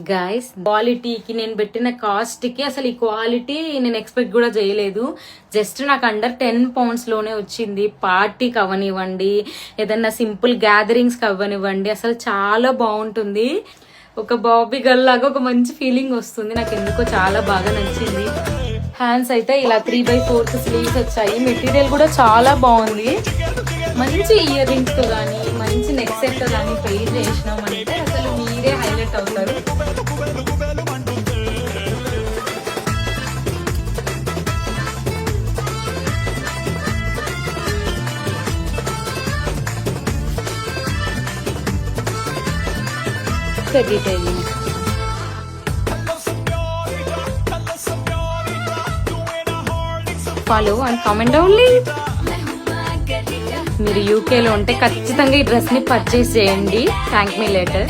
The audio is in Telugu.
గైస్ క్వాలిటీకి నేను పెట్టిన కాస్ట్ కి అసలు ఈ క్వాలిటీ నేను ఎక్స్పెక్ట్ కూడా చేయలేదు. జస్ట్ నాకు అండర్ 10 pounds లోనే వచ్చింది. పార్టీకి అవ్వనివ్వండి, ఏదన్నా సింపుల్ గ్యాదరింగ్స్ కి అవ్వనివ్వండి, అసలు చాలా బాగుంటుంది. ఒక బాబీ గర్ల్ లాగా ఒక మంచి ఫీలింగ్ వస్తుంది. నాకు ఎందుకో చాలా బాగా నచ్చింది. హ్యాండ్స్ అయితే ఇలా 3/4 స్లీవ్స్ వచ్చాయి. మెటీరియల్ కూడా చాలా బాగుంది. మంచి ఇయర్ రింగ్స్ తో కానీ మంచి నెక్ సెట్ తో కానీ పెయిర్ చేసినామంటే అసలు మీరే హైలైట్ అవుతారు. Detailing follow and comment only. మీరు యూకేలో ఉంటే ఖచ్చితంగా ఈ డ్రెస్ ని పర్చేస్ చేయండి. థ్యాంక్ మీ లేటర్.